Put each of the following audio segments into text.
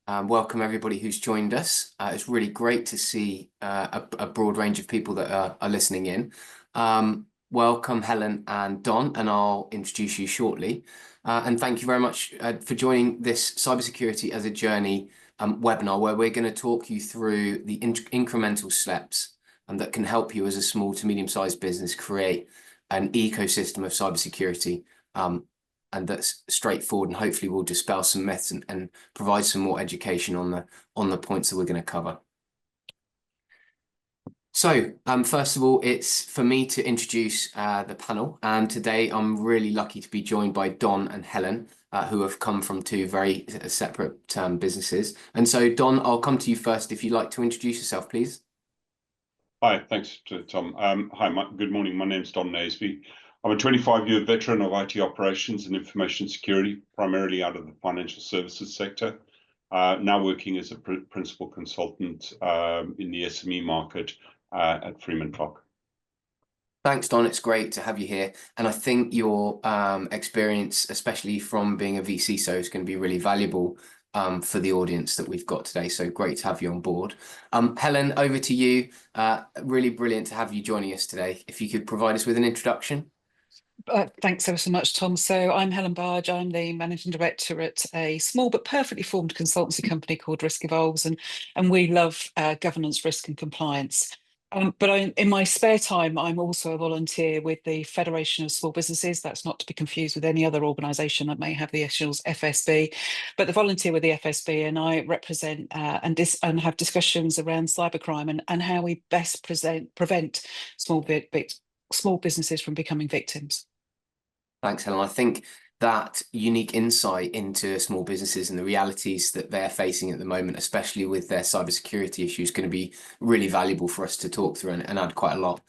Welcome everybody who's joined us. It's really great to see a broad range of people that are listening in. Welcome Helen and Don, and I'll introduce you shortly. And thank you very much for joining this Cybersecurity as a Journey webinar, where we're going to talk you through the incremental steps that can help you as a small to medium-sized business create an ecosystem of cybersecurity. And that's straightforward, and hopefully will dispel some myths and provide some more education on the points that we're going to cover. So first of all, it's for me to introduce the panel, and today I'm really lucky to be joined by Don and Helen, who have come from two very separate businesses. And so Don, I'll come to you first if you'd like to introduce yourself, please. Hi, thanks to Tom. Good morning. My name's Don Naisby. I'm a 25-year veteran of IT operations and information security, primarily out of the financial services sector, now working as a principal consultant in the SME market at Freeman Clarke. Thanks, Don. It's great to have you here. And I think your experience, especially from being a VCSO, is going to be really valuable for the audience that we've got today. So great to have you on board. Helen, over to you. Really brilliant to have you joining us today. If you could provide us with an introduction. Thanks ever so much, Tom. So I'm Helen Barge. I'm the managing director at a small but perfectly formed consultancy company called Risk Evolves, and we love governance, risk and compliance. In my spare time, I'm also a volunteer with the Federation of Small Businesses. That's not to be confused with any other organisation that may have the initials FSB, but the volunteer with the FSB, and I represent and have discussions around cybercrime and how we best prevent small businesses from becoming victims. Thanks, Helen. I think that unique insight into small businesses and the realities that they're facing at the moment, especially with their cybersecurity issues, going to be really valuable for us to talk through and add quite a lot.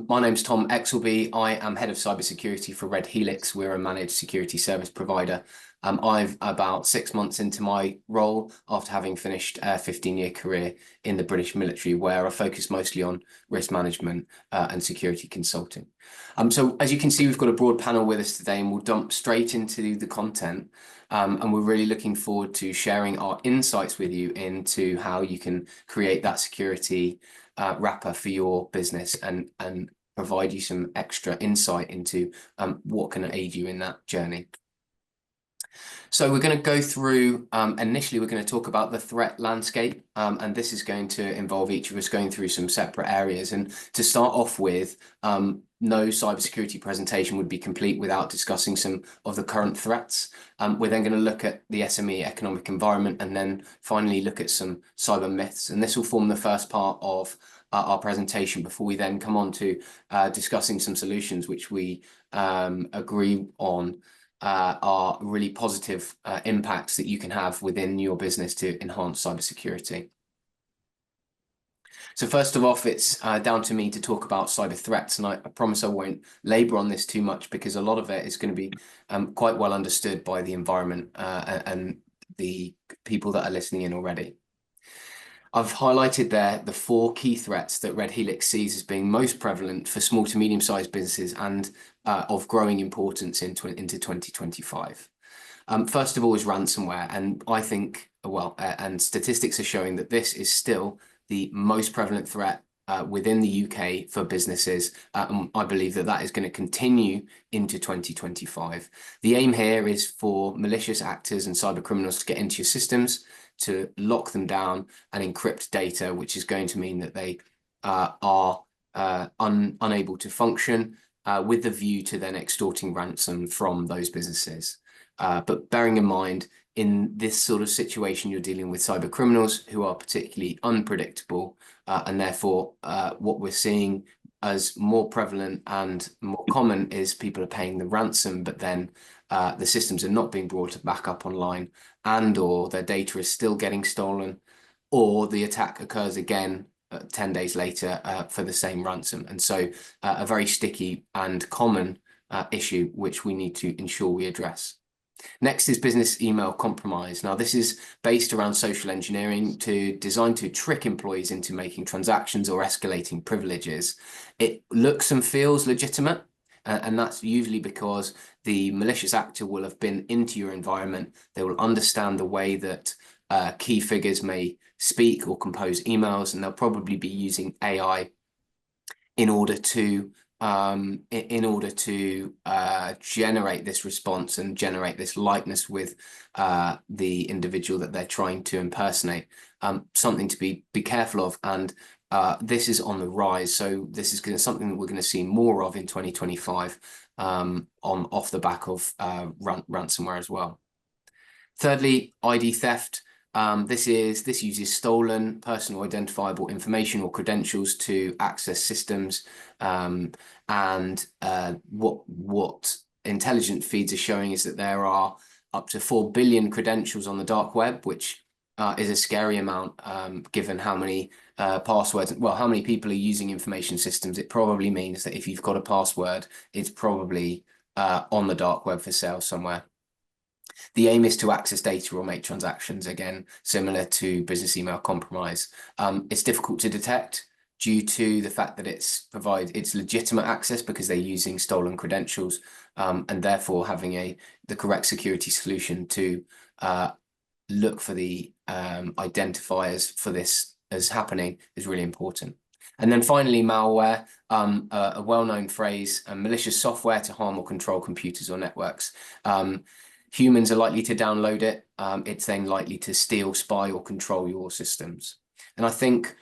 My name's Tom Exelby. I am head of cybersecurity for Red Helix. We're a managed security service provider. I've about 6 months into my role after having finished a 15-year career in the British military, where I focus mostly on risk management and security consulting. So as you can see, we've got a broad panel with us today, and we'll jump straight into the content. And we're really looking forward to sharing our insights with you into how you can create that security wrapper for your business and provide you some extra insight into what can aid you in that journey. So we're going to go through, initially we're going to talk about the threat landscape, and this is going to involve each of us going through some separate areas. And to start off with, no cybersecurity presentation would be complete without discussing some of the current threats. We're then going to look at the SME economic environment, and then finally look at some cyber myths. And this will form the first part of our presentation before we then come on to discussing some solutions which we agree on are really positive impacts that you can have within your business to enhance cybersecurity. So first of all, it's down to me to talk about cyber threats, and I promise I won't labour on this too much because a lot of it is going to be quite well understood by the environment and the people that are listening in already. I've highlighted there the 4 key threats that Red Helix sees as being most prevalent for small to medium-sized businesses and of growing importance into 2025. First of all is ransomware, and I think, and statistics are showing that this is still the most prevalent threat within the UK for businesses. I believe that is going to continue into 2025. The aim here is for malicious actors and cyber criminals to get into your systems, to lock them down and encrypt data, which is going to mean that they are unable to function with the view to then extorting ransom from those businesses. But bearing in mind, in this sort of situation, you're dealing with cyber criminals who are particularly unpredictable, and therefore what we're seeing as more prevalent and more common is people are paying the ransom, but then the systems are not being brought back up online, and or their data is still getting stolen, or the attack occurs again 10 days later for the same ransom. And so a very sticky and common issue which we need to ensure we address. Next is business email compromise. Now, this is based around social engineering designed to trick employees into making transactions or escalating privileges. It looks and feels legitimate, and that's usually because the malicious actor will have been into your environment. They will understand the way that key figures may speak or compose emails, and they'll probably be using AI in order to generate this response and generate this likeness with the individual that they're trying to impersonate. Something to be careful of, and this is on the rise. So this is something that we're going to see more of in 2025 off the back of ransomware as well. Thirdly, ID theft. This uses stolen personal identifiable information or credentials to access systems, and what intelligent feeds are showing is that there are up to 4 billion credentials on the dark web, which is a scary amount, given how many passwords, well, how many people are using information systems. It probably means that if you've got a password, it's probably on the dark web for sale somewhere. The aim is to access data or make transactions, again, similar to business email compromise. It's difficult to detect due to the fact that it's legitimate access because they're using stolen credentials, and therefore having the correct security solution to look for the identifiers for this as happening is really important. And then finally, malware, a well-known phrase, malicious software to harm or control computers or networks. Humans are likely to download it. It's then likely to steal, spy, or control your systems. And I think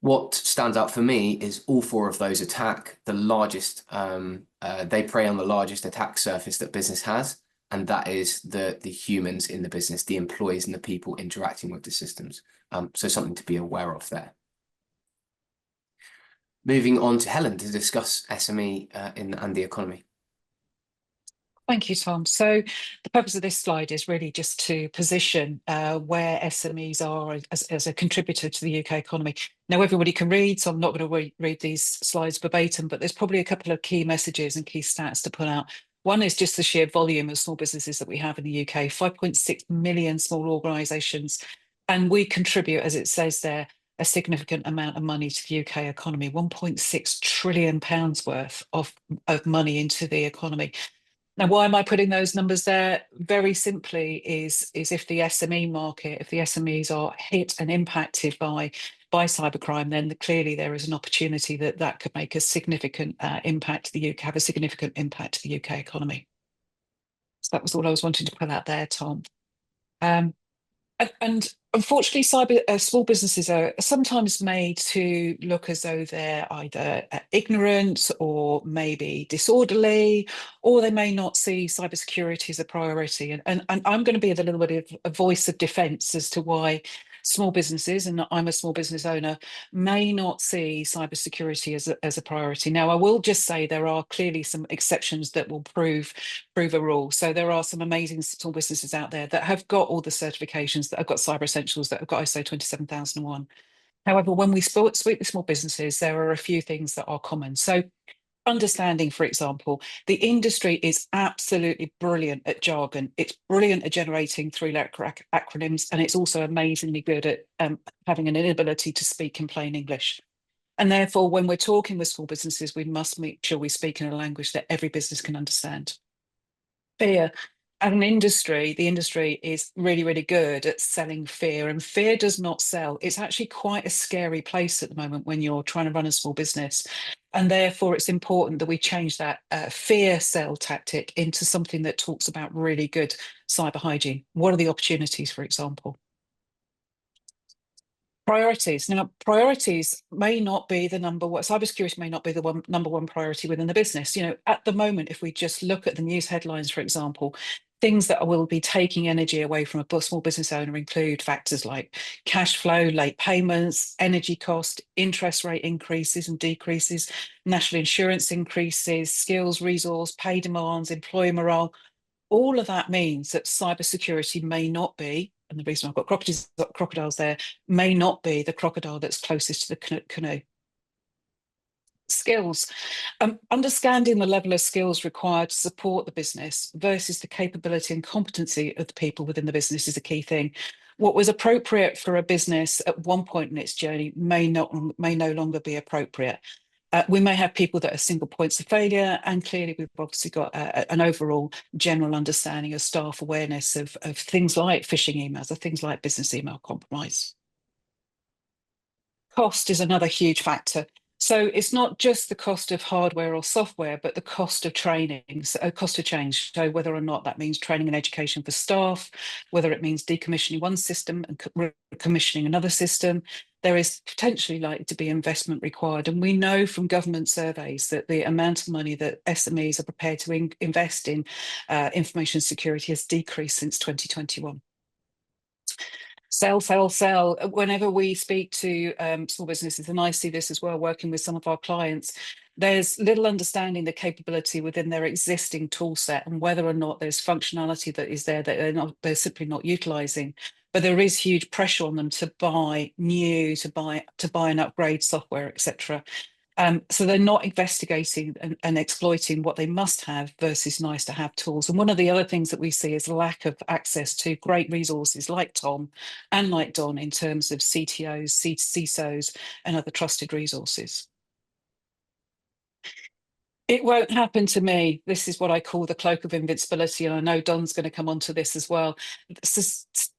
what stands out for me is all four of those attack the largest, they prey on the largest attack surface that business has, and that is the humans in the business, the employees and the people interacting with the systems. So something to be aware of there. Moving on to Helen to discuss SME and the economy. Thank you, Tom. So the purpose of this slide is really just to position where SMEs are as a contributor to the UK economy. Now, everybody can read, so I'm not going to read these slides verbatim, but there's probably a couple of key messages and key stats to pull out. One is just the sheer volume of small businesses that we have in the UK, 5.6 million small organisations, and we contribute, as it says there, a significant amount of money to the UK economy, £1.6 trillion worth of money into the economy. Now, why am I putting those numbers there? Very simply is if the SME market, if the SMEs are hit and impacted by cybercrime, then clearly there is an opportunity that could make a significant impact to the UK, have a significant impact to the UK economy. So that was all I was wanting to put out there, Tom. And unfortunately, small businesses are sometimes made to look as though they're either ignorant or maybe disorderly, or they may not see cybersecurity as a priority. And I'm going to be a little bit of a voice of defence as to why small businesses, and I'm a small business owner, may not see cybersecurity as a priority. Now, I will just say there are clearly some exceptions that will prove a rule. So there are some amazing small businesses out there that have got all the certifications, that have got Cyber Essentials, that have got ISO 27001. However, when we speak with small businesses, there are a few things that are common. So understanding, for example, the industry is absolutely brilliant at jargon. It's brilliant at generating three-letter acronyms, and it's also amazingly good at having an inability to speak in plain English. And therefore, when we're talking with small businesses, we must make sure we speak in a language that every business can understand. Fear. As an industry, the industry is really, really good at selling fear, and fear does not sell. It's actually quite a scary place at the moment when you're trying to run a small business. And therefore, it's important that we change that fear sell tactic into something that talks about really good cyber hygiene. What are the opportunities, for example? Priorities. Now, priorities may not be the number one, cybersecurity may not be the number one priority within the business. You know, at the moment, if we just look at the news headlines, for example, things that will be taking energy away from a small business owner include factors like cash flow, late payments, energy cost, interest rate increases and decreases, national insurance increases, skills, resource, pay demands, employee morale. All of that means that cybersecurity may not be, and the reason I've got crocodiles there, may not be the crocodile that's closest to the canoe. Skills. Understanding the level of skills required to support the business versus the capability and competency of the people within the business is a key thing. What was appropriate for a business at one point in its journey may no longer be appropriate. We may have people that are single points of failure, and clearly we've obviously got an overall general understanding of staff awareness of things like phishing emails or things like business email compromise. Cost is another huge factor. So it's not just the cost of hardware or software, but the cost of training, so cost of change. So whether or not that means training and education for staff, whether it means decommissioning one system and commissioning another system, there is potentially likely to be investment required. And we know from government surveys that the amount of money that SMEs are prepared to invest in information security has decreased since 2021. Sell, sell, sell. Whenever we speak to small businesses, and I see this as well, working with some of our clients, there's little understanding the capability within their existing tool set and whether or not there's functionality that is there that they're simply not utilizing. But there is huge pressure on them to buy new, to buy and upgrade software, etc. So they're not investigating and exploiting what they must have versus nice to have tools. And one of the other things that we see is lack of access to great resources like Tom and like Don in terms of CTOs, CISOs, and other trusted resources. It won't happen to me. This is what I call the cloak of invincibility. And I know Don's going to come onto this as well.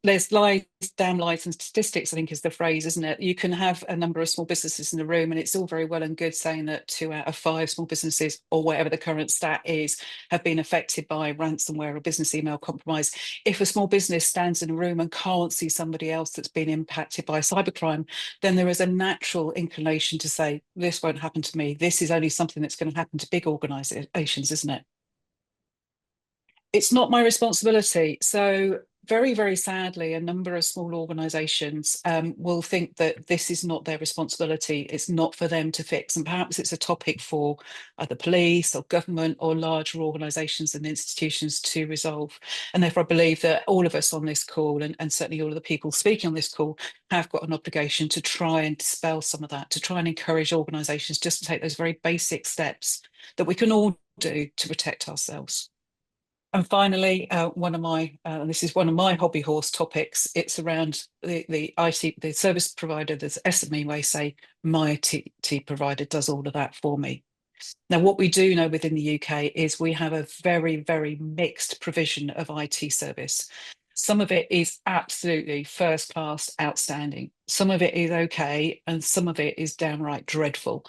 There's lies, damn lies and statistics, I think is the phrase, isn't it? You can have a number of small businesses in the room, and it's all very well and good saying that 2 out of 5 small businesses, or whatever the current stat is, have been affected by ransomware or business email compromise. If a small business stands in a room and can't see somebody else that's been impacted by cybercrime, then there is a natural inclination to say, this won't happen to me. This is only something that's going to happen to big organizations, isn't it? It's not my responsibility. So very, very sadly, a number of small organizations will think that this is not their responsibility. It's not for them to fix. And perhaps it's a topic for either police or government or larger organizations and institutions to resolve. And therefore, I believe that all of us on this call, and certainly all of the people speaking on this call, have got an obligation to try and dispel some of that, to try and encourage organizations just to take those very basic steps that we can all do to protect ourselves. And finally, one of my, and this is one of my hobby horse topics, it's around the IT, the service provider, the SME way, say, my IT provider does all of that for me. Now, what we do know within the UK is we have a very, very mixed provision of IT service. Some of it is absolutely first class, outstanding. Some of it is okay, and some of it is downright dreadful.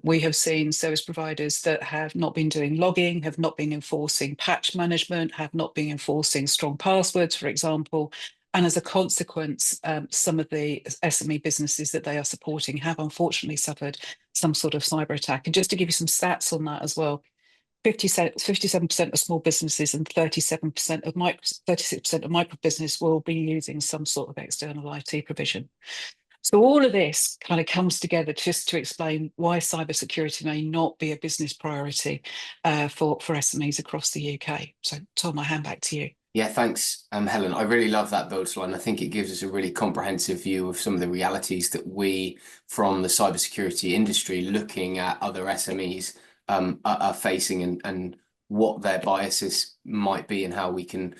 We have seen service providers that have not been doing logging, have not been enforcing patch management, have not been enforcing strong passwords, for example. And as a consequence, some of the SME businesses that they are supporting have unfortunately suffered some sort of cyber attack. And just to give you some stats on that as well, 57% of small businesses and 36% of micro business will be using some sort of external IT provision. So all of this kind of comes together just to explain why cybersecurity may not be a business priority for SMEs across the UK. So Tom, I hand back to you. Yeah, thanks, Helen. I really love that build slide. I think it gives us a really comprehensive view of some of the realities that we, from the cybersecurity industry, looking at other SMEs, are facing, and what their biases might be, and how we can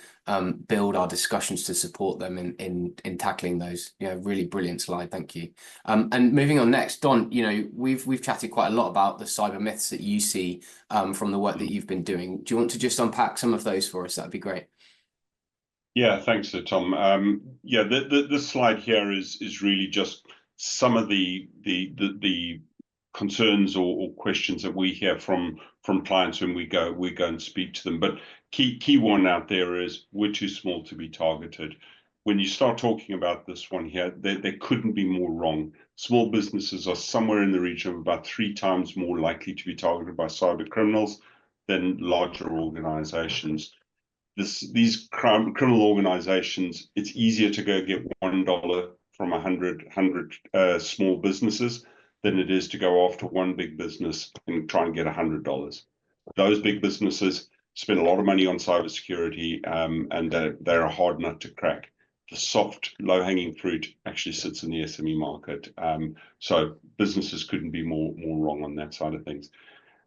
build our discussions to support them in tackling those. Yeah, really brilliant slide. Thank you. And moving on next, Don. We've chatted quite a lot about the cyber myths that you see from the work that you've been doing. Do you want to just unpack some of those for us? That'd be great. Yeah, thanks, Tom. Yeah, this slide here is really just some of the concerns or questions that we hear from clients when we go and speak to them. But key one out there is, we're too small to be targeted. When you start talking about this one here, they couldn't be more wrong. Small businesses are somewhere in the region of about 3 times more likely to be targeted by cyber criminals than larger organizations. These criminal organizations, it's easier to go get $1 from 100 small businesses than it is to go after one big business and try and get $100. Those big businesses spend a lot of money on cybersecurity, and they're a hard nut to crack. The soft, low-hanging fruit actually sits in the SME market. So businesses couldn't be more wrong on that side of things.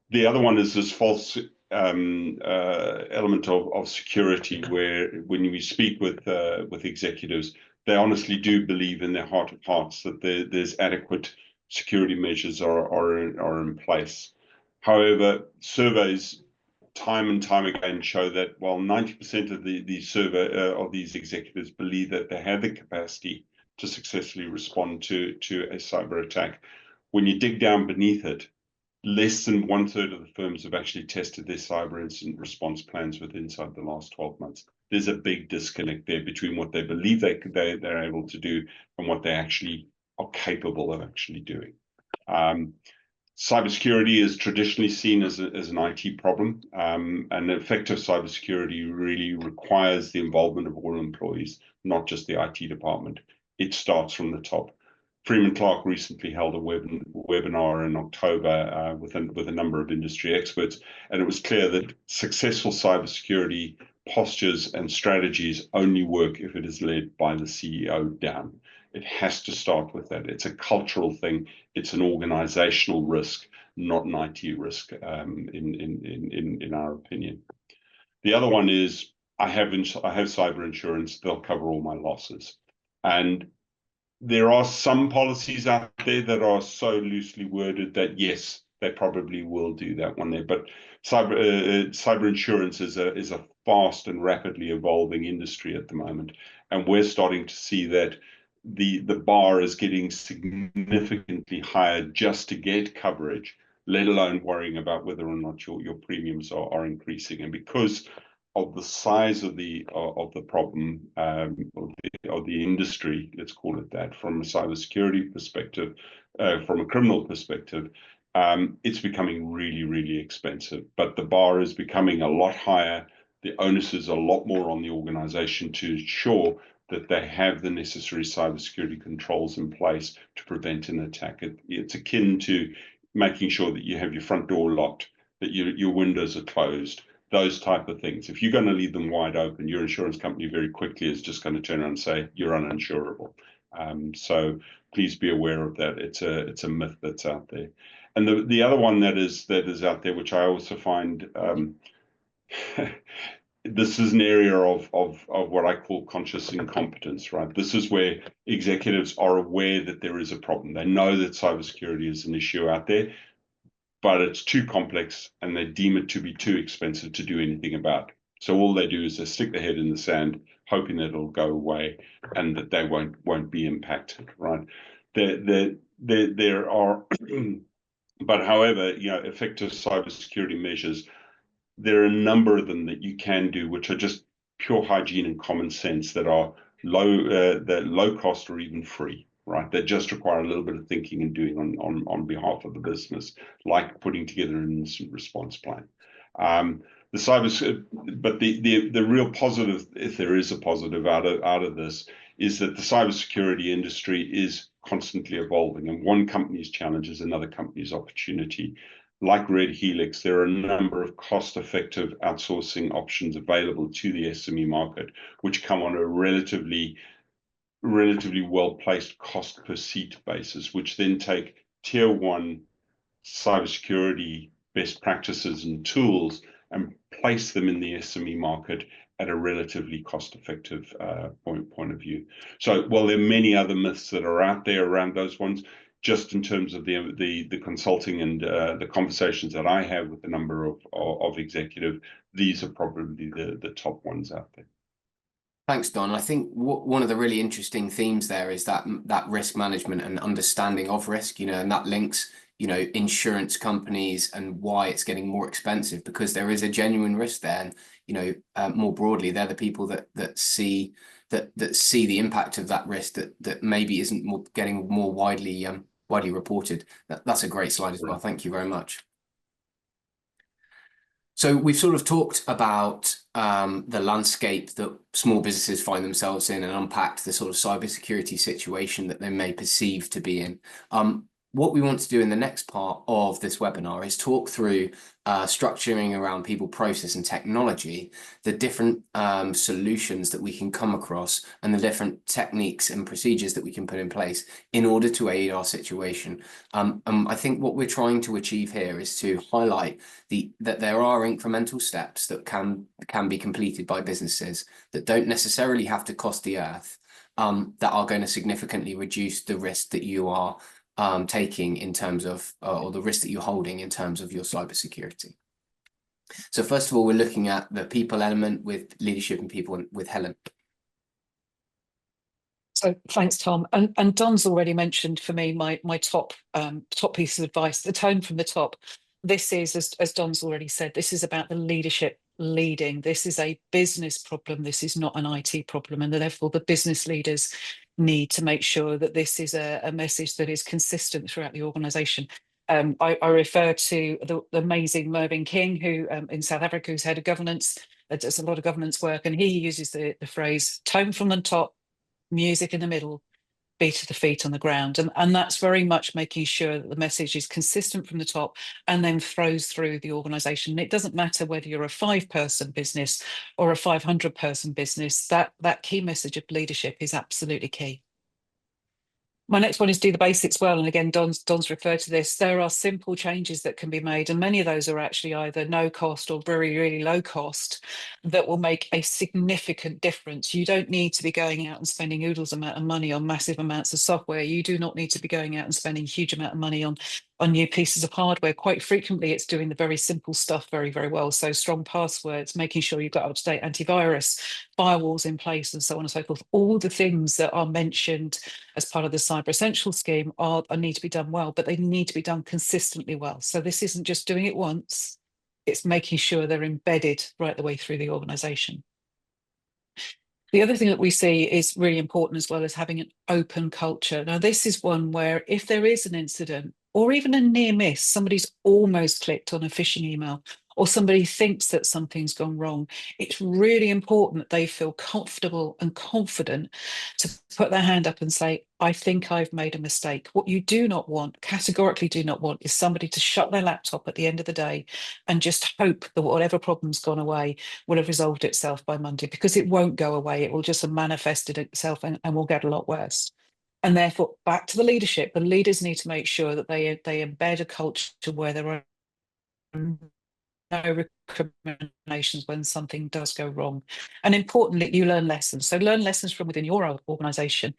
The other one is this false element of security, where when we speak with executives, they honestly do believe in their heart of hearts that there's adequate security measures are in place. However, surveys time and time again show that while 90% of these executives believe that they have the capacity to successfully respond to a cyber attack, when you dig down beneath it, less than 1/3 of the firms have actually tested their cyber incident response plans inside the last 12 months. There's a big disconnect there between what they believe they're able to do and what they actually are capable of actually doing. Cybersecurity is traditionally seen as an IT problem, and effective cybersecurity really requires the involvement of all employees, not just the IT department. It starts from the top. Freeman Clarke recently held a webinar in October with a number of industry experts, and it was clear that successful cybersecurity postures and strategies only work if it is led by the CEO down. It has to start with that. It's a cultural thing. It's an organizational risk, not an IT risk, in our opinion. The other one is I have cyber insurance. They'll cover all my losses, and there are some policies out there that are so loosely worded that yes, they probably will do that one there. But cyber insurance is a fast and rapidly evolving industry at the moment, and we're starting to see that the bar is getting significantly higher just to get coverage, let alone worrying about whether or not your premiums are increasing. And because of the size of the problem of the industry, let's call it that, from a cybersecurity perspective, from a criminal perspective, it's becoming really, really expensive. But the bar is becoming a lot higher. The onus is a lot more on the organization to ensure that they have the necessary cybersecurity controls in place to prevent an attack. It's akin to making sure that you have your front door locked, that your windows are closed, those type of things. If you're going to leave them wide open, your insurance company very quickly is just going to turn around and say you're uninsurable. So please be aware of that. It's a myth that's out there. And the other one that is out there, which I also find this is an area of what I call conscious incompetence, right? This is where executives are aware that there is a problem. They know that cybersecurity is an issue out there, but it's too complex and they deem it to be too expensive to do anything about. So all they do is they stick their head in the sand, hoping that it'll go away and that they won't be impacted, right? There are, but however, effective cybersecurity measures, there are a number of them that you can do, which are just pure hygiene and common sense that are low cost or even free. Right, they just require a little bit of thinking and doing on behalf of the business, like putting together an incident response plan. But the real positive, if there is a positive out of this, is that the cybersecurity industry is constantly evolving, and one company's challenge is another company's opportunity. Like Red Helix, there are a number of cost-effective outsourcing options available to the SME market, which come on a relatively well-placed cost per seat basis, which then take tier one cybersecurity best practices and tools and place them in the SME market at a relatively cost-effective point of view. So, well, there are many other myths that are out there around those ones. Just in terms of the consulting and the conversations that I have with a number of executive, these are probably the top ones out there. Thanks, Don. I think one of the really interesting themes there is that risk management and understanding of risk, and that links, insurance companies and why it's getting more expensive, because there is a genuine risk there. And, more broadly, they're the people that see the impact of that risk that maybe isn't getting more widely reported. That's a great slide as well. Thank you very much. So we've sort of talked about the landscape that small businesses find themselves in and unpacked the sort of cybersecurity situation that they may perceive to be in. What we want to do in the next part of this webinar is talk through structuring around people, process and technology, the different solutions that we can come across and the different techniques and procedures that we can put in place in order to aid our situation. I think what we're trying to achieve here is to highlight that there are incremental steps that can be completed by businesses that don't necessarily have to cost the earth, that are going to significantly reduce the risk that you are taking in terms of, or the risk that you're holding in terms of your cybersecurity. So first of all, we're looking at the people element with leadership and people with Helen. So thanks, Tom. And Don's already mentioned for me my top piece of advice, the tone from the top. This is, as Don's already said, this is about the leadership leading. This is a business problem. This is not an IT problem. And therefore, the business leaders need to make sure that this is a message that is consistent throughout the organisation. I refer to the amazing Mervyn King, who in South Africa, who's head of governance, does a lot of governance work, and he uses the phrase tone from the top, music in the middle, beat of the feet on the ground. And that's very much making sure that the message is consistent from the top and then flows through the organisation. It doesn't matter whether you're a 5-person business or a 500-person business, that key message of leadership is absolutely key. My next one is do the basics well. And again, Don's referred to this. There are simple changes that can be made, and many of those are actually either no cost or very, really low cost that will make a significant difference. You don't need to be going out and spending oodles amount of money on massive amounts of software. You do not need to be going out and spending huge amount of money on new pieces of hardware. Quite frequently, it's doing the very simple stuff very, very well. So strong passwords, making sure you've got up-to-date antivirus, firewalls in place, and so on and so forth. All the things that are mentioned as part of the Cyber Essentials scheme need to be done well, but they need to be done consistently well. So this isn't just doing it once, it's making sure they're embedded right the way through the organisation. The other thing that we see is really important as well as having an open culture. Now, this is one where if there is an incident or even a near miss, somebody's almost clicked on a phishing email or somebody thinks that something's gone wrong, it's really important that they feel comfortable and confident to put their hand up and say, I think I've made a mistake. What you do not want, categorically do not want, is somebody to shut their laptop at the end of the day and just hope that whatever problem's gone away will have resolved itself by Monday, because it won't go away. It will just have manifested itself and will get a lot worse. And therefore, back to the leadership, the leaders need to make sure that they embed a culture where there are no recriminations when something does go wrong. And importantly, you learn lessons. So learn lessons from within your organisation.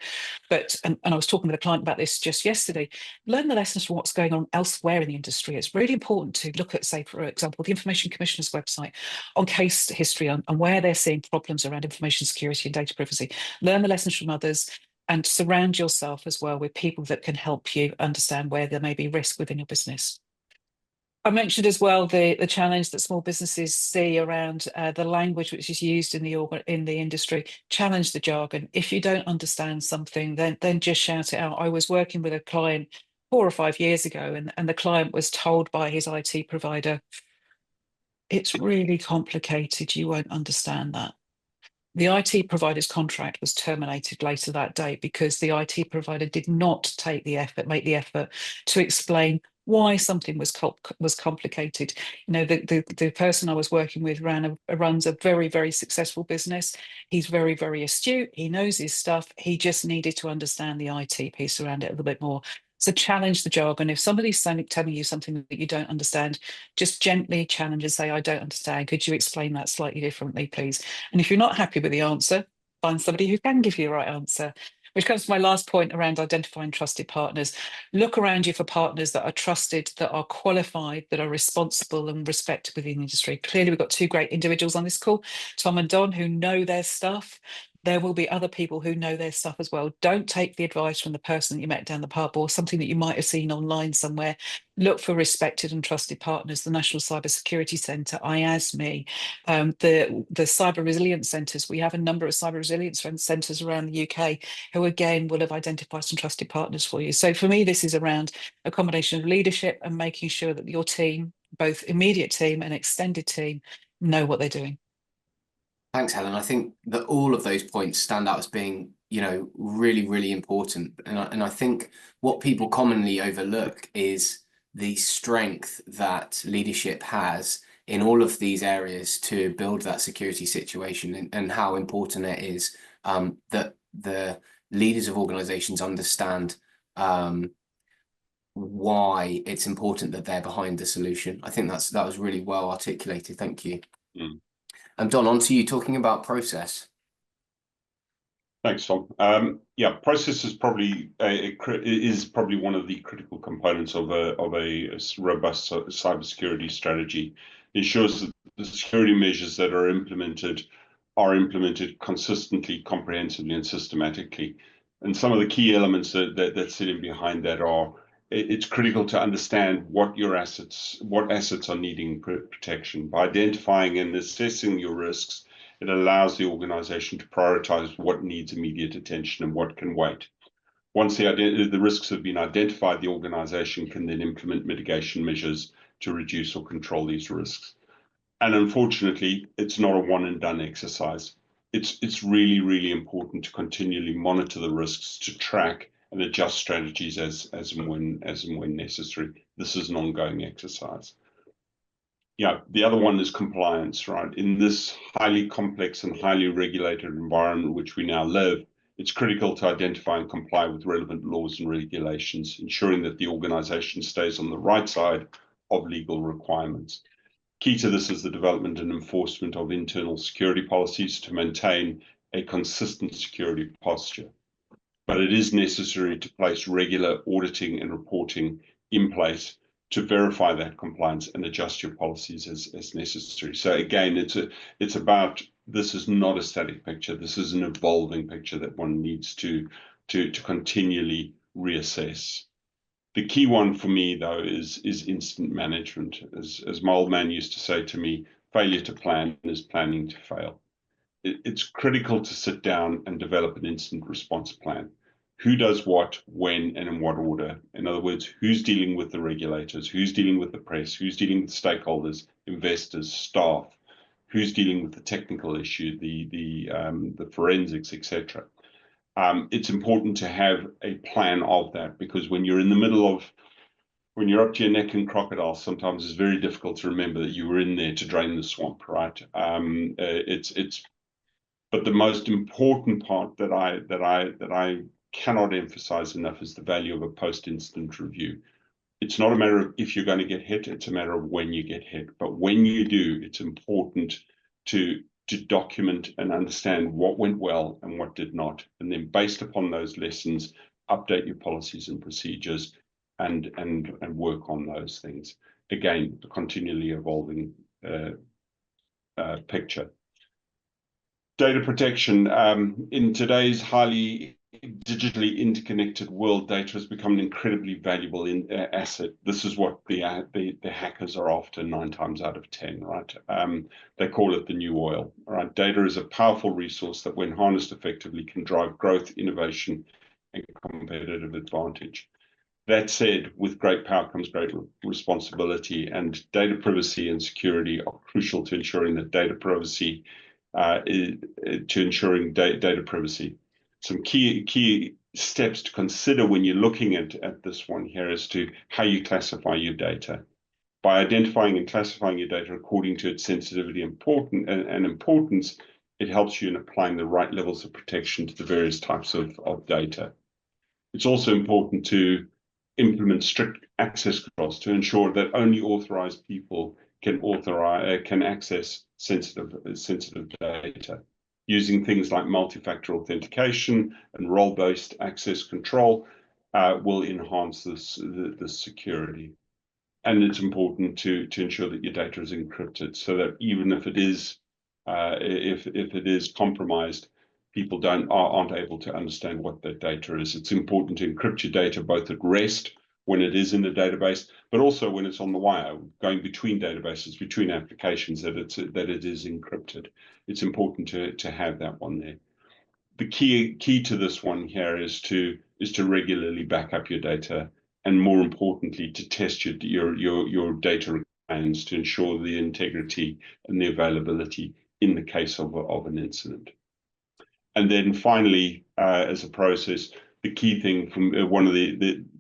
But, and I was talking with a client about this just yesterday, learn the lessons from what's going on elsewhere in the industry. It's really important to look at, say, for example, the Information Commissioner's website on case history and where they're seeing problems around information security and data privacy. Learn the lessons from others and surround yourself as well with people that can help you understand where there may be risk within your business. I mentioned as well the challenge that small businesses see around the language which is used in the industry. Challenge the jargon. If you don't understand something, then just shout it out. I was working with a client 4 or 5 years ago, and the client was told by his IT provider, "It's really complicated. You won't understand that." The IT provider's contract was terminated later that day because the IT provider did not make the effort to explain why something was complicated. You know, the person I was working with runs a very, very successful business. He's very, very astute. He knows his stuff. He just needed to understand the IT piece around it a little bit more. So challenge the jargon. If somebody's telling you something that you don't understand, just gently challenge and say, I don't understand. Could you explain that slightly differently, please? And if you're not happy with the answer, find somebody who can give you the right answer. Which comes to my last point around identifying trusted partners. Look around you for partners that are trusted, that are qualified, that are responsible and respected within the industry. Clearly, we've got 2 great individuals on this call, Tom and Don, who know their stuff. There will be other people who know their stuff as well. Don't take the advice from the person that you met down the pub or something that you might have seen online somewhere. Look for respected and trusted partners. The National Cyber Security Centre, IASME, the Cyber Resilience Centres. We have a number of cyber resilience centres around the UK who, again, will have identified some trusted partners for you. So for me, this is around a combination of leadership and making sure that your team, both immediate team and extended team, know what they're doing. Thanks, Helen. I think that all of those points stand out as being, you know, really, really important. And I think what people commonly overlook is the strength that leadership has in all of these areas to build that security situation, and how important it is that the leaders of organizations understand why it's important that they're behind the solution. I think that was really well articulated. Thank you. Don, on to you, talking about process. Thanks, Tom. Yeah, process is probably one of the critical components of a robust cybersecurity strategy. It ensures that the security measures that are implemented consistently, comprehensively, and systematically. And some of the key elements that sit in behind that are it's critical to understand what assets are needing protection. By identifying and assessing your risks, it allows the organization to prioritize what needs immediate attention and what can wait. Once the risks have been identified, the organization can then implement mitigation measures to reduce or control these risks. And unfortunately, it's not a one and done exercise. It's really, really important to continually monitor the risks, to track and adjust strategies as and when necessary. This is an ongoing exercise. Yeah, the other one is compliance, right? In this highly complex and highly regulated environment in which we now live, it's critical to identify and comply with relevant laws and regulations, ensuring that the organization stays on the right side of legal requirements. Key to this is the development and enforcement of internal security policies to maintain a consistent security posture. But it is necessary to place regular auditing and reporting in place to verify that compliance and adjust your policies as necessary. So again, it's about, this is not a static picture. This is an evolving picture that one needs to continually reassess. The key one for me, though, is incident management. As my old man used to say to me, failure to plan is planning to fail. It's critical to sit down and develop an incident response plan. Who does what, when, and in what order? In other words, who's dealing with the regulators? Who's dealing with the press? Who's dealing with stakeholders, investors, staff? Who's dealing with the technical issue, the forensics, etc.? It's important to have a plan of that, because when you're up to your neck in crocodiles, sometimes it's very difficult to remember that you were in there to drain the swamp, right? But the most important part that I cannot emphasize enough is the value of a post-incident review. It's not a matter of if you're going to get hit, it's a matter of when you get hit. But when you do, it's important to document and understand what went well and what did not. And then based upon those lessons, update your policies and procedures and work on those things. Again, a continually evolving picture. Data protection. In today's highly digitally interconnected world, data has become an incredibly valuable asset. This is what the hackers are after 9 times out of 10, right? They call it the new oil, right? Data is a powerful resource that, when harnessed effectively, can drive growth, innovation, and competitive advantage. That said, with great power comes great responsibility, and data privacy and security are crucial to ensuring that data privacy data privacy. Some key steps to consider when you're looking at this one here as to how you classify your data. By identifying and classifying your data according to its sensitivity and importance, it helps you in applying the right levels of protection to the various types of data. It's also important to implement strict access controls to ensure that only authorized people can access sensitive data. Using things like multi-factor authentication and role-based access control will enhance the security. And it's important to ensure that your data is encrypted, so that even if it is compromised, people aren't able to understand what that data is. It's important to encrypt your data both at rest, when it is in the database, but also when it's on the wire, going between databases, between applications, that it is encrypted. It's important to have that one there. The key to this one here is to regularly back up your data, and more importantly, to test your data requirements to ensure the integrity and the availability in the case of an incident. And then finally, as a process, the key thing from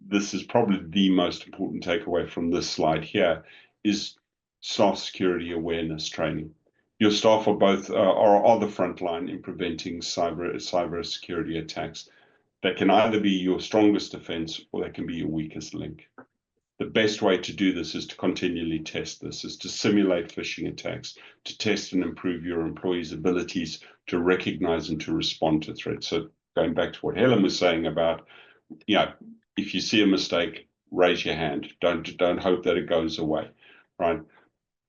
this is probably the most important takeaway from this slide here, is staff security awareness training. Your staff are the front line in preventing cyber security attacks. That can either be your strongest defense or that can be your weakest link. The best way to do this is to continually test this, is to simulate phishing attacks, to test and improve your employees' abilities to recognize and to respond to threats. So going back to what Helen was saying about, if you see a mistake, raise your hand. Don't hope that it goes away, right?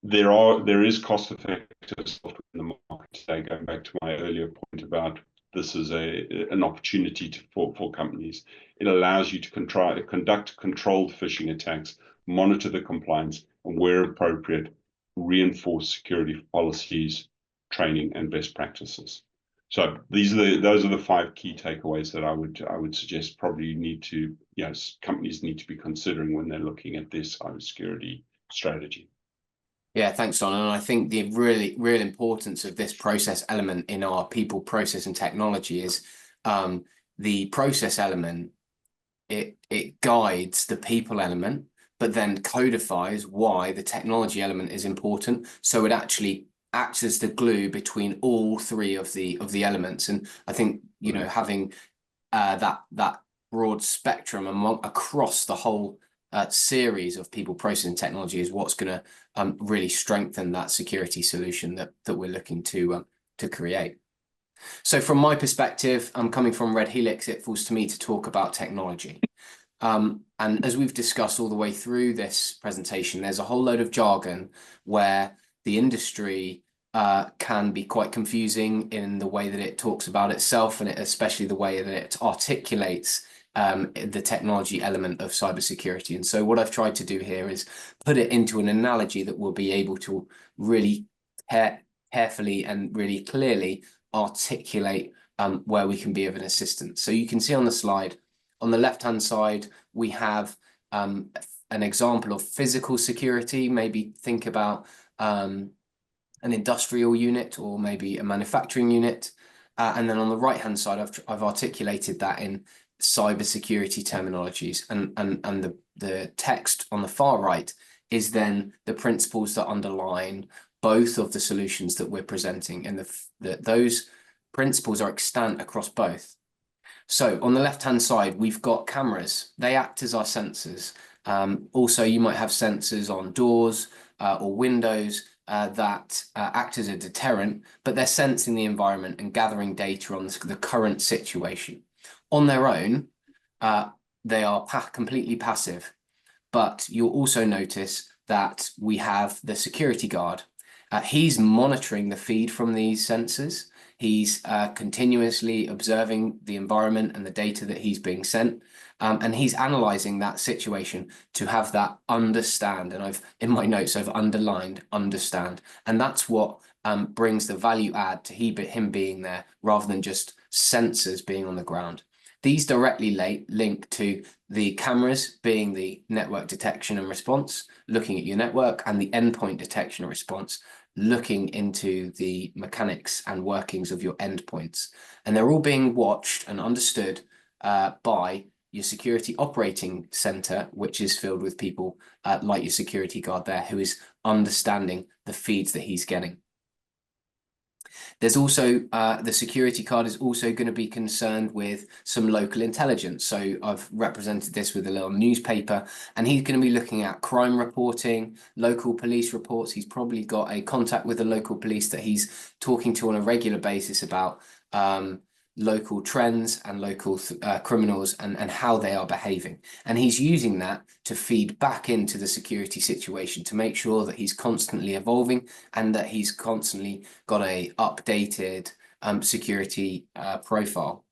There is cost-effective software in the market today. Going back to my earlier point about this is an opportunity for companies. It allows you to conduct controlled phishing attacks, monitor the compliance, and where appropriate, reinforce security policies, training, and best practices. So those are the 5 key takeaways that I would suggest probably companies need to be considering when they're looking at their cybersecurity strategy. Yeah, thanks, Don. And I think the real importance of this process element in our people, process, and technology is the process element. It guides the people element, but then codifies why the technology element is important. So it actually acts as the glue between all 3 of the elements. And I think having that broad spectrum across the whole series of people, process, and technology is what's going to really strengthen that security solution that we're looking to create. So from my perspective, I'm coming from Red Helix, it falls to me to talk about technology. And as we've discussed all the way through this presentation, there's a whole load of jargon where the industry can be quite confusing in the way that it talks about itself, and especially the way that it articulates the technology element of cybersecurity. And so what I've tried to do here is put it into an analogy that will be able to really carefully and really clearly articulate where we can be of an assistance. So you can see on the slide, on the left-hand side, we have an example of physical security. Maybe think about an industrial unit or maybe a manufacturing unit. And then on the right-hand side, I've articulated that in cybersecurity terminologies. And the text on the far right is then the principles that underline both of the solutions that we're presenting, and those principles are extant across both. So on the left-hand side, we've got cameras. They act as our sensors. Also, you might have sensors on doors or windows that act as a deterrent, but they're sensing the environment and gathering data on the current situation. On their own, they are completely passive, but you'll also notice that we have the security guard. He's monitoring the feed from these sensors. He's continuously observing the environment and the data that he's being sent. And he's analyzing that situation to have that understand. And in my notes, I've underlined understand. And that's what brings the value add to him being there rather than just sensors being on the ground. These directly link to the cameras being the network detection and response, looking at your network, and the endpoint detection and response, looking into the mechanics and workings of your endpoints. And they're all being watched and understood by your security operating center, which is filled with people like your security guard there, who is understanding the feeds that he's getting. There's also the security card is also going to be concerned with some local intelligence. So I've represented this with a little newspaper, and he's going to be looking at crime reporting, local police reports. He's probably got a contact with the local police that he's talking to on a regular basis about local trends and local criminals and how they are behaving. And he's using that to feed back into the security situation to make sure that he's constantly evolving and that he's constantly got a updated security profile.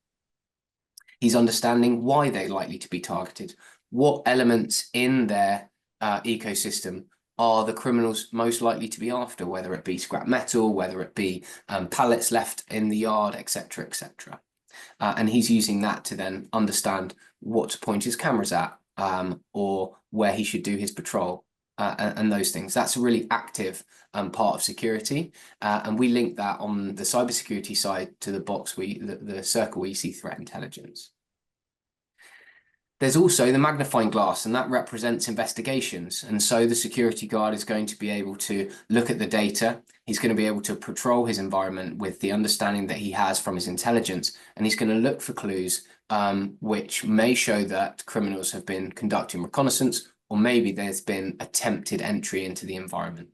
He's understanding why they're likely to be targeted, what elements in their ecosystem are the criminals most likely to be after, whether it be scrap metal, whether it be pallets left in the yard, etc., etc. And he's using that to then understand what to point his cameras at or where he should do his patrol and those things. That's a really active part of security. And we link that on the cybersecurity side to the box, the circle where you see threat intelligence. There's also the magnifying glass, and that represents investigations. And so the security guard is going to be able to look at the data. He's going to be able to patrol his environment with the understanding that he has from his intelligence. And he's going to look for clues which may show that criminals have been conducting reconnaissance or maybe there's been attempted entry into the environment.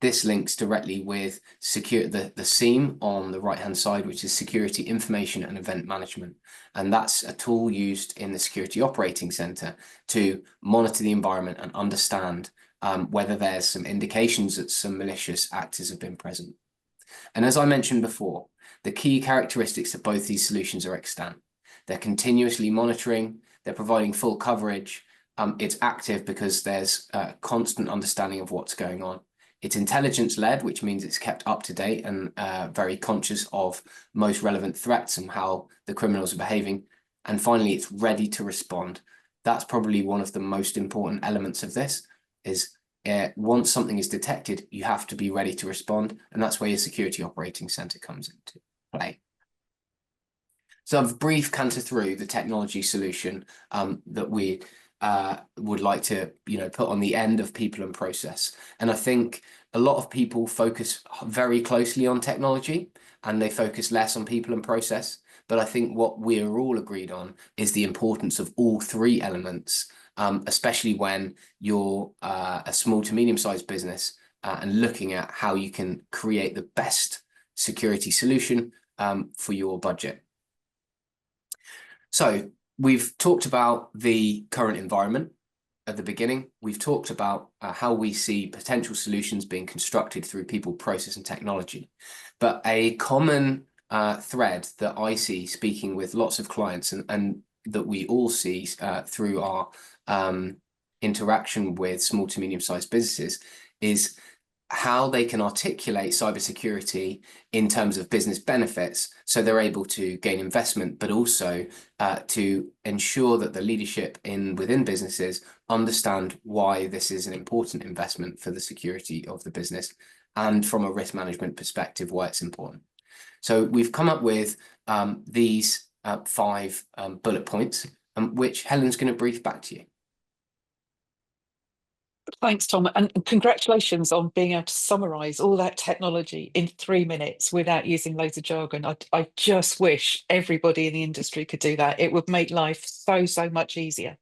This links directly with the SEAM on the right-hand side, which is Security Information and Event Management. And that's a tool used in the Security Operating Center to monitor the environment and understand whether there's some indications that some malicious actors have been present. And as I mentioned before, the key characteristics of both these solutions are extant. They're continuously monitoring, they're providing full coverage, it's active because there's a constant understanding of what's going on. It's intelligence-led, which means it's kept up to date and very conscious of most relevant threats and how the criminals are behaving. And finally, it's ready to respond. That's probably one of the most important elements of this, is once something is detected, you have to be ready to respond. And that's where your Security Operating Center comes into play. So I've brief canter through the technology solution that we would like to, put on the end of people and process. And I think a lot of people focus very closely on technology and they focus less on people and process. But I think what we are all agreed on is the importance of all three elements, especially when you're a small to medium-sized business and looking at how you can create the best security solution for your budget. So we've talked about the current environment at the beginning. We've talked about how we see potential solutions being constructed through people, process, and technology. But a common thread that I see speaking with lots of clients and that we all see through our interaction with small to medium-sized businesses is how they can articulate cybersecurity in terms of business benefits, so they're able to gain investment, but also to ensure that the leadership within businesses understand why this is an important investment for the security of the business, and from a risk management perspective, why it's important. So we've come up with these 5 bullet points, which Helen's going to brief back to you. Thanks, Tom, and congratulations on being able to summarise all that technology in 3 minutes without using loads of jargon. I just wish everybody in the industry could do that. It would make life so much easier.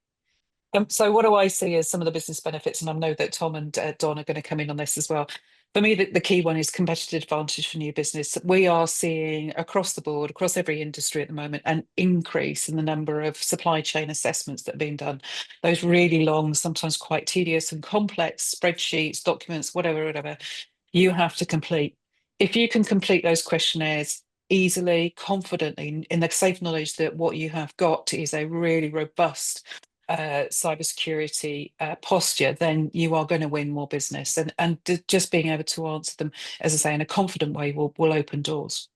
So what do I see as some of the business benefits? And I know that Tom and Don are going to come in on this as well. For me, the key one is competitive advantage for new business. We are seeing across the board, across every industry at the moment, an increase in the number of supply chain assessments that are being done. Those really long, sometimes quite tedious and complex spreadsheets, documents, whatever, you have to complete. If you can complete those questionnaires easily, confidently, in the safe knowledge that what you have got is a really robust cybersecurity posture, then you are going to win more business. And just being able to answer them, as I say, in a confident way will open doors.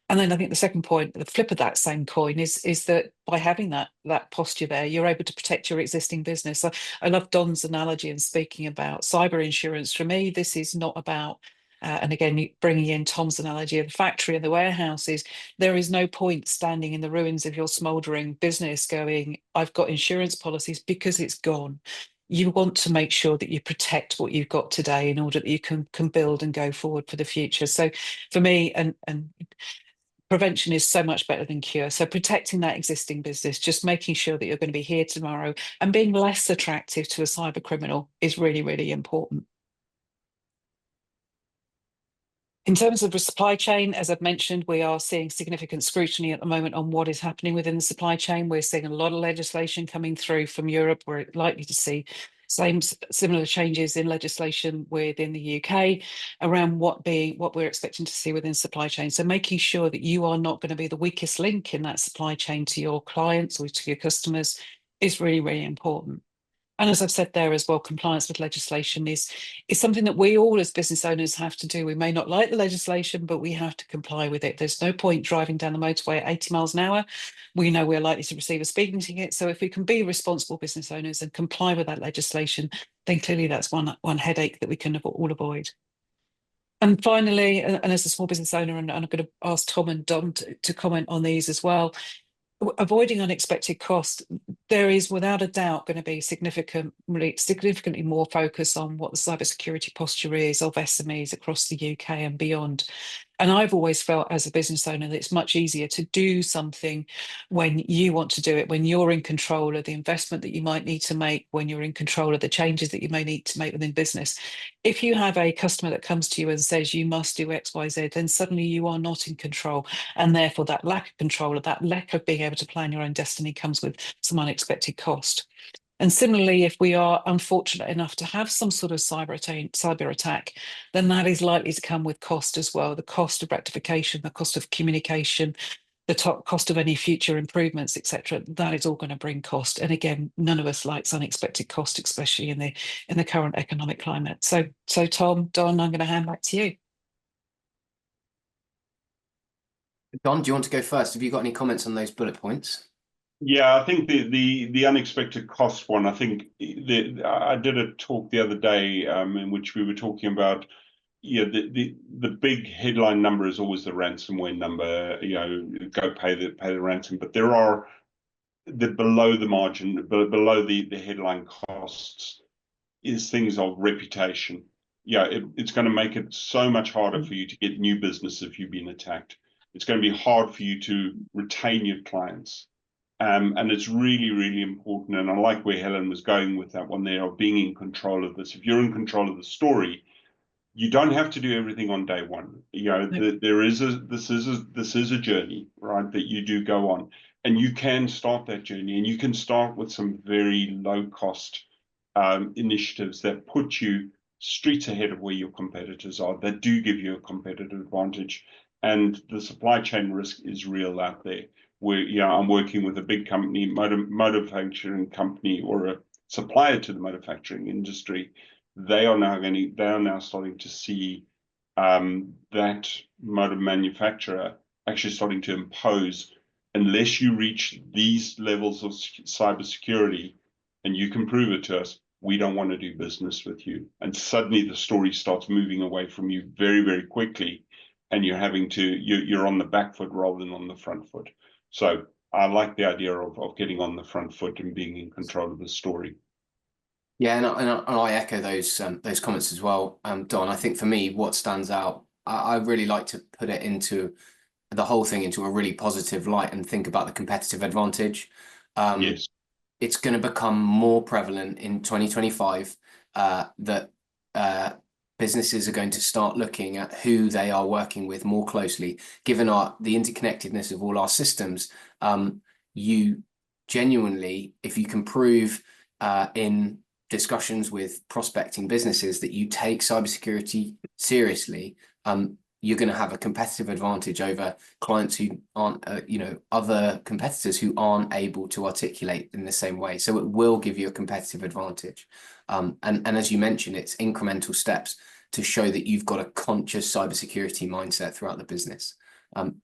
And then I think the second point, the flip of that same coin, is that by having that posture there, you're able to protect your existing business. I love Don's analogy in speaking about cyber insurance. For me, this is not about and again, bringing in Tom's analogy of the factory and the warehouses, there is no point standing in the ruins of your smouldering business going, I've got insurance policies, because it's gone. You want to make sure that you protect what you've got today in order that you can build and go forward for the future. So for me, and prevention is so much better than cure. So protecting that existing business, just making sure that you're going to be here tomorrow and being less attractive to a cyber criminal is really important. In terms of the supply chain, as I've mentioned, we are seeing significant scrutiny at the moment on what is happening within the supply chain. We're seeing a lot of legislation coming through from Europe. We're likely to see similar changes in legislation within the UK around what we're expecting to see within supply chain. So making sure that you are not going to be the weakest link in that supply chain to your clients or to your customers is really important. And as I've said there as well, compliance with legislation is something that we all as business owners have to do. We may not like the legislation, but we have to comply with it. There's no point driving down the motorway at 80 miles an hour. We know we're likely to receive a speeding ticket. So if we can be responsible business owners and comply with that legislation, then clearly that's one headache that we can all avoid. And finally, and as a small business owner, and I'm going to ask Tom and Don to comment on these as well, avoiding unexpected costs, there is without a doubt going to be significantly more focus on what the cybersecurity posture is of SMEs across the UK and beyond. And I've always felt as a business owner that it's much easier to do something when you want to do it, when you're in control of the investment that you might need to make, when you're in control of the changes that you may need to make within business. If you have a customer that comes to you and says you must do X, Y, Z, then suddenly you are not in control. And therefore that lack of control, or that lack of being able to plan your own destiny, comes with some unexpected cost. And similarly, if we are unfortunate enough to have some sort of cyber attack, then that is likely to come with cost as well. The cost of rectification, the cost of communication, the top cost of any future improvements, etc. That is all going to bring cost. And again, none of us likes unexpected cost, especially in the current economic climate. So Tom, Don, I'm going to hand back to you. Don, do you want to go first? Have you got any comments on those bullet points? Yeah, I think the unexpected cost one. I think I did a talk the other day in which we were talking about. Yeah, the big headline number is always the ransomware number. You know, go pay the ransom. But there are the below the margin, below the headline costs, is things of reputation. Yeah, it's going to make it so much harder for you to get new business if you've been attacked. It's going to be hard for you to retain your clients. And it's really, really important. And I like where Helen was going with that one there, of being in control of this. If you're in control of the story, you don't have to do everything on day one. You know, this is a journey, right, that you do go on. And you can start that journey, and you can start with some very low cost initiatives that put you streets ahead of where your competitors are, that do give you a competitive advantage. And the supply chain risk is real out there. Where, you know, I'm working with a big company, manufacturing company, or a supplier to the manufacturing industry. They are now starting to see that motor manufacturer actually starting to impose, unless you reach these levels of cybersecurity and you can prove it to us, we don't want to do business with you. And suddenly the story starts moving away from you very, very quickly, and you're on the back foot rather than on the front foot. So I like the idea of getting on the front foot and being in control of the story. Yeah, and I echo those comments as well, Don. I think for me, what stands out, I really like to put it into the whole thing into a really positive light and think about the competitive advantage. Yes. It's going to become more prevalent in 2025 that businesses are going to start looking at who they are working with more closely. Given the interconnectedness of all our systems, you genuinely, if you can prove in discussions with prospecting businesses that you take cybersecurity seriously, you're going to have a competitive advantage over clients who aren't, other competitors who aren't able to articulate in the same way. So it will give you a competitive advantage. And as you mentioned, it's incremental steps to show that you've got a conscious cybersecurity mindset throughout the business.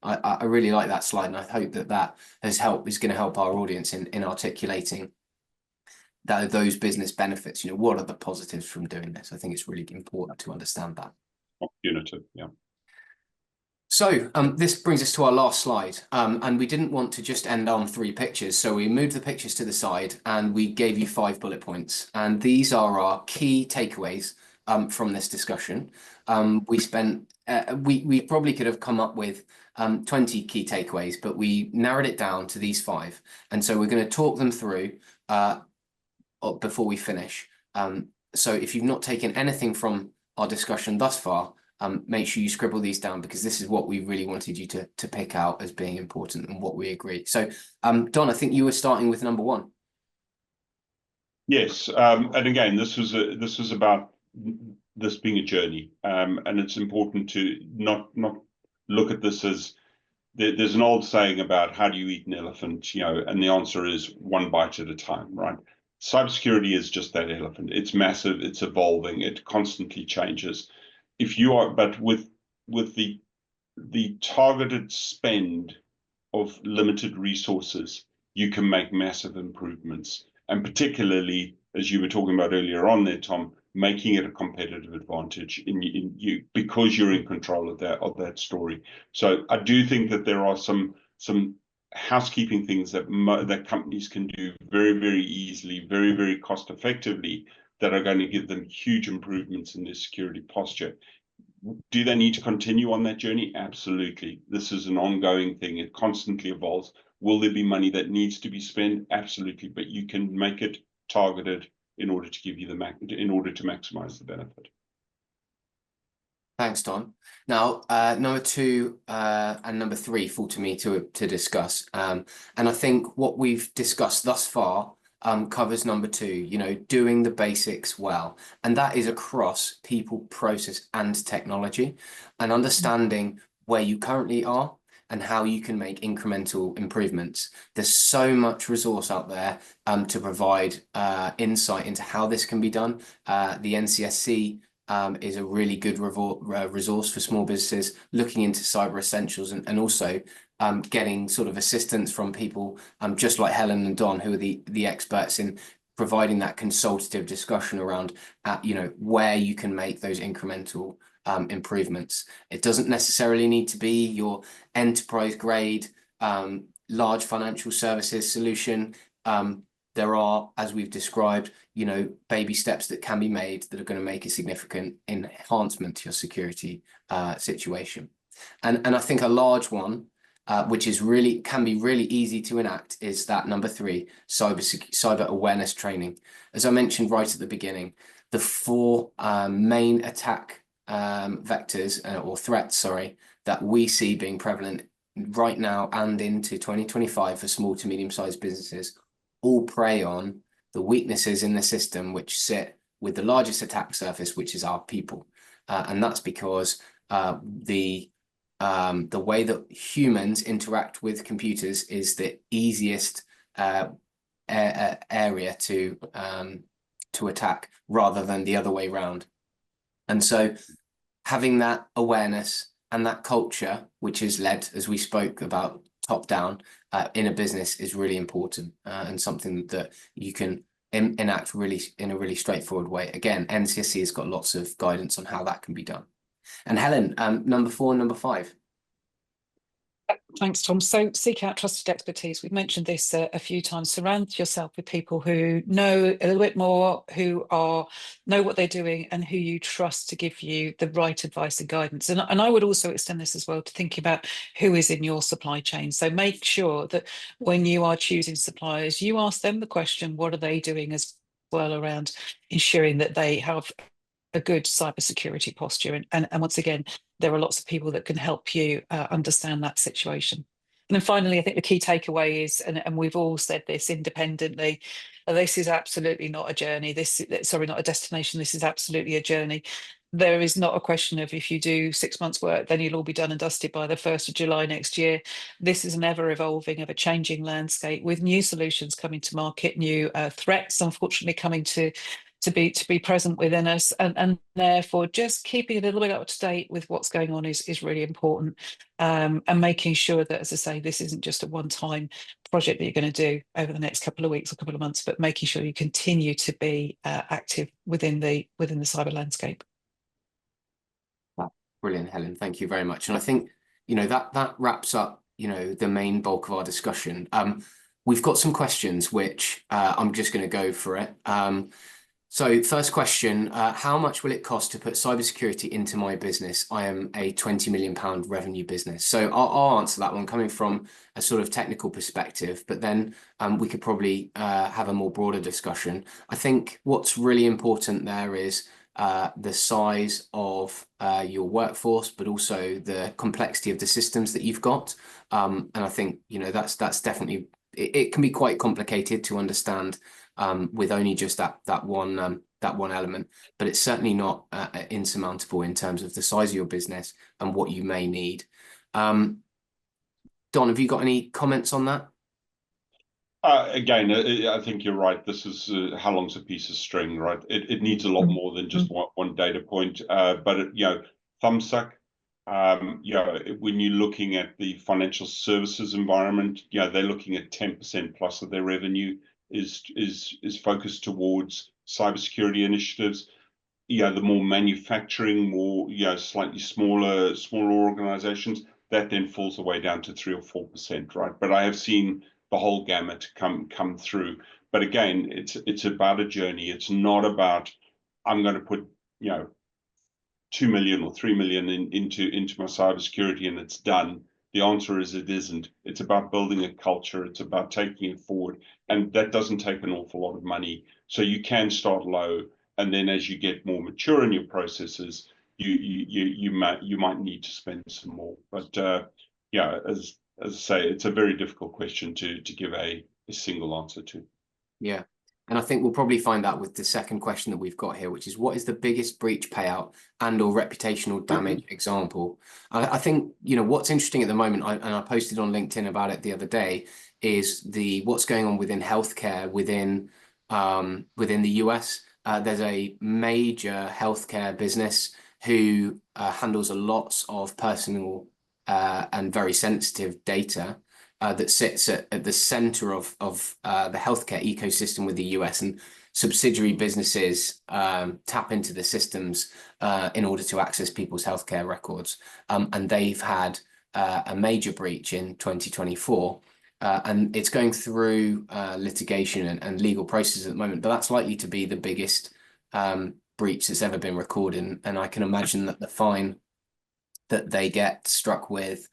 I really like that slide, and I hope that is going to help our audience in articulating those business benefits. You know, what are the positives from doing this? I think it's really important to understand that. Unitive, yeah. So this brings us to our last slide, and we didn't want to just end on 3 pictures, so we moved the pictures to the side and we gave you 5 bullet points, and these are our key takeaways from this discussion. We probably could have come up with 20 key takeaways, but we narrowed it down to these 5, and so we're going to talk them through before we finish. So if you've not taken anything from our discussion thus far, make sure you scribble these down, because this is what we really wanted you to pick out as being important and what we agree. So, Don, I think you were starting with number 1. Yes, and again, this was about this being a journey, and it's important to not look at this as there's an old saying about how do you eat an elephant, you know, and the answer is one bite at a time, right? Cybersecurity is just that elephant. It's massive, it's evolving, it constantly changes. But with the targeted spend of limited resources, you can make massive improvements. And particularly, as you were talking about earlier on there, Tom, making it a competitive advantage in you because you're in control of that story. So I do think that there are some housekeeping things that companies can do very, very easily, very, very cost effectively, that are going to give them huge improvements in their security posture. Do they need to continue on that journey? Absolutely. This is an ongoing thing. It constantly evolves. Will there be money that needs to be spent? Absolutely. But you can make it targeted in order to give you in order to maximize the benefit. Thanks, Don. Now, number 2 and number 3 fall to me to discuss. And I think what we've discussed thus far covers number 2, you know, doing the basics well. And that is across people, process, and technology, and understanding where you currently are and how you can make incremental improvements. There's so much resource out there to provide insight into how this can be done. The NCSC is a really good resource for small businesses looking into cyber essentials, and also getting sort of assistance from people just like Helen and Don, who are the experts in providing that consultative discussion around you know, where you can make those incremental improvements. It doesn't necessarily need to be your enterprise grade large financial services solution. There are, as we've described, you know, baby steps that can be made that are going to make a significant enhancement to your security situation. And I think a large one, which is can be really easy to enact, is that number 3, cyber awareness training. As I mentioned right at the beginning, the 4 main attack vectors or threats, sorry, that we see being prevalent right now and into 2025 for small to medium-sized businesses all prey on the weaknesses in the system which sit with the largest attack surface, which is our people. And that's because the way that humans interact with computers is the easiest area to attack, rather than the other way around. And so having that awareness and that culture, which is led, as we spoke about, top down in a business, is really important, and something that you can enact really in a really straightforward way. Again, NCSC has got lots of guidance on how that can be done. And Helen, number 4 and number 5. Thanks, Tom. So seek out trusted expertise. We've mentioned this a few times. Surround yourself with people who know a little bit more, who know what they're doing, and who you trust to give you the right advice and guidance. And I would also extend this as well to thinking about who is in your supply chain. So make sure that when you are choosing suppliers, you ask them the question, what are they doing as well around ensuring that they have a good cybersecurity posture. And once again, there are lots of people that can help you understand that situation. And then finally, I think the key takeaway is, and we've all said this independently, this is absolutely not a journey. Not a destination. This is absolutely a journey. There is not a question of, if you do 6 months work, then you'll all be done and dusted by the 1st of July next year. This is an ever evolving, of a changing landscape, with new solutions coming to market, new threats, unfortunately, coming to be present within us, and therefore just keeping a little bit up to date with what's going on is really important, and making sure that, as I say, this isn't just a one-time project that you're going to do over the next couple of weeks or couple of months, but making sure you continue to be active within the cyber landscape. Brilliant, Helen. Thank you very much. And I think, you know, that wraps up, you know, the main bulk of our discussion. We've got some questions which I'm just going to go for it. So first question, how much will it cost to put cybersecurity into my business? I am a £20 million revenue business. So I'll answer that one coming from a sort of technical perspective, but then we could probably have a more broader discussion. I think what's really important there is the size of your workforce, but also the complexity of the systems that you've got. And I think, you know, that's definitely, it can be quite complicated to understand with only just that one element, but it's certainly not insurmountable in terms of the size of your business and what you may need. Don, have you got any comments on that? Again, I think you're right. This is how long's a piece of string, right? It needs a lot more than just one data point. But you know, thumbsuck. You know, when you're looking at the financial services environment, you know, they're looking at 10% plus of their revenue is focused towards cybersecurity initiatives. You know, the more manufacturing, more, you know, slightly smaller organizations, that then falls away down to 3 or 4%, right? But I have seen the whole gamut come through. But again, it's about a journey. It's not about, I'm going to put, you know, 2 million or 3 million into my cybersecurity and it's done. The answer is it isn't. It's about building a culture. It's about taking it forward, and that doesn't take an awful lot of money. So you can start low, and then as you get more mature in your processes, you might need to spend some more. But yeah, as I say, it's a very difficult question to give a single answer to. Yeah. And I think we'll probably find out with the second question that we've got here, which is what is the biggest breach payout and or reputational damage example? I think, you know, what's interesting at the moment, and I posted on LinkedIn about it the other day, is what's going on within healthcare within the US. There's a major healthcare business who handles a lot of personal and very sensitive data. That sits at the center of the healthcare ecosystem with the US, and subsidiary businesses tap into the systems in order to access people's healthcare records. And they've had a major breach in 2024, and it's going through litigation and legal processes at the moment, but that's likely to be the biggest breach that's ever been recorded. And I can imagine that the fine that they get struck with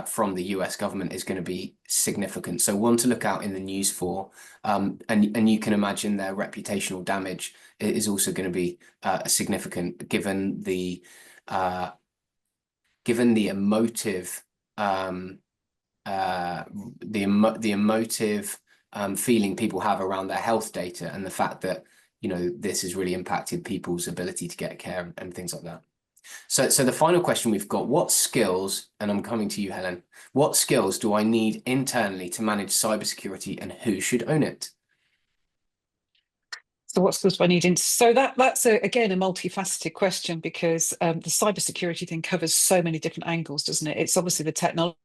from the US government is going to be significant. So one to look out in the news for, and you can imagine their reputational damage is also going to be significant given the emotive feeling people have around their health data, and the fact that, you know, this has really impacted people's ability to get care and things like that. So the final question we've got, what skills, and I'm coming to you, Helen, what skills do I need internally to manage cybersecurity, and who should own it? So what skills do I need? So that's again a multifaceted question, because the cybersecurity thing covers so many different angles, doesn't it? It's obviously the technology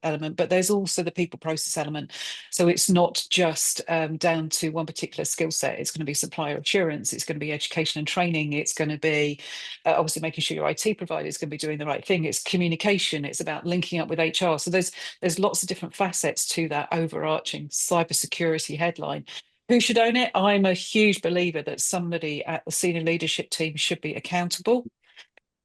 element, but there's also the people process element. So it's not just down to one particular skill set. It's going to be supplier assurance, it's going to be education and training, it's going to be obviously making sure your IT provider is going to be doing the right thing, it's communication, it's about linking up with HR. So there's lots of different facets to that overarching cybersecurity headline. Who should own it? I'm a huge believer that somebody at the senior leadership team should be accountable.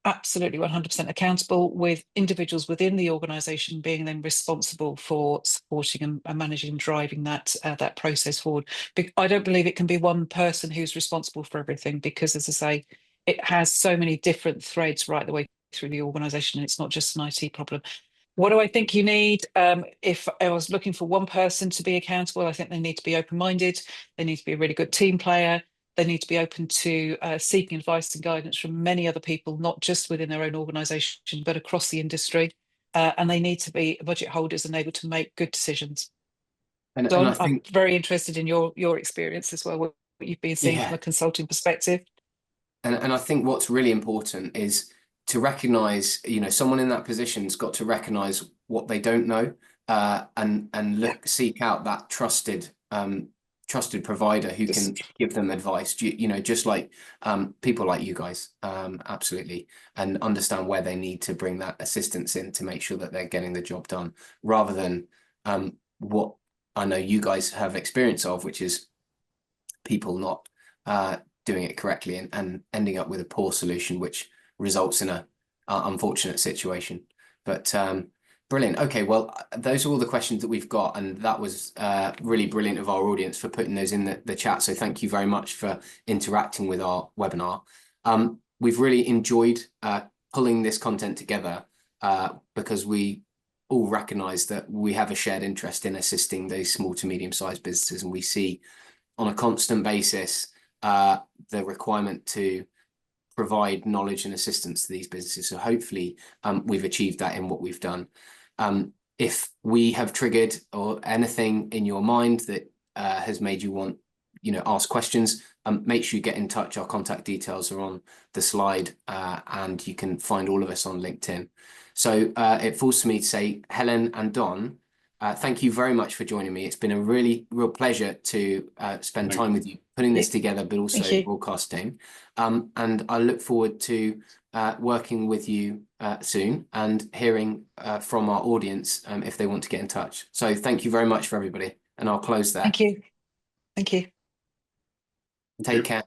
Absolutely 100% accountable, with individuals within the organisation being then responsible for supporting and managing and driving that process forward. I don't believe it can be one person who's responsible for everything, because, as I say, it has so many different threads right the way through the organisation, and it's not just an IT problem. What do I think you need? If I was looking for one person to be accountable, I think they need to be open-minded. They need to be a really good team player. They need to be open to seeking advice and guidance from many other people, not just within their own organisation, but across the industry. And they need to be budget holders and able to make good decisions. And Don, I think, I'm very interested in your experience as well, what you've been seeing from a consulting perspective. And I think what's really important is to recognize, you know, someone in that position's got to recognize what they don't know, and seek out that trusted provider who can give them advice, you know, just like people like you guys, absolutely, and understand where they need to bring that assistance in to make sure that they're getting the job done, rather than what I know you guys have experience of, which is people not doing it correctly and ending up with a poor solution, which results in a unfortunate situation. But brilliant. Okay, well, those are all the questions that we've got, and that was really brilliant of our audience for putting those in the chat. So thank you very much for interacting with our webinar. We've really enjoyed pulling this content together because we all recognise that we have a shared interest in assisting those small to medium-sized businesses, and we see on a constant basis the requirement to provide knowledge and assistance to these businesses. So hopefully we've achieved that in what we've done. If we have triggered or anything in your mind that has made you want, you know, ask questions, make sure you get in touch. Our contact details are on the slide, and you can find all of us on LinkedIn. So it falls to me to say, Helen and Don, thank you very much for joining me. It's been a real pleasure to spend time with you, putting this together, but also broadcasting. And I look forward to working with you soon and hearing from our audience if they want to get in touch. So thank you very much for everybody, and I'll close there. Thank you. Thank you. Take care.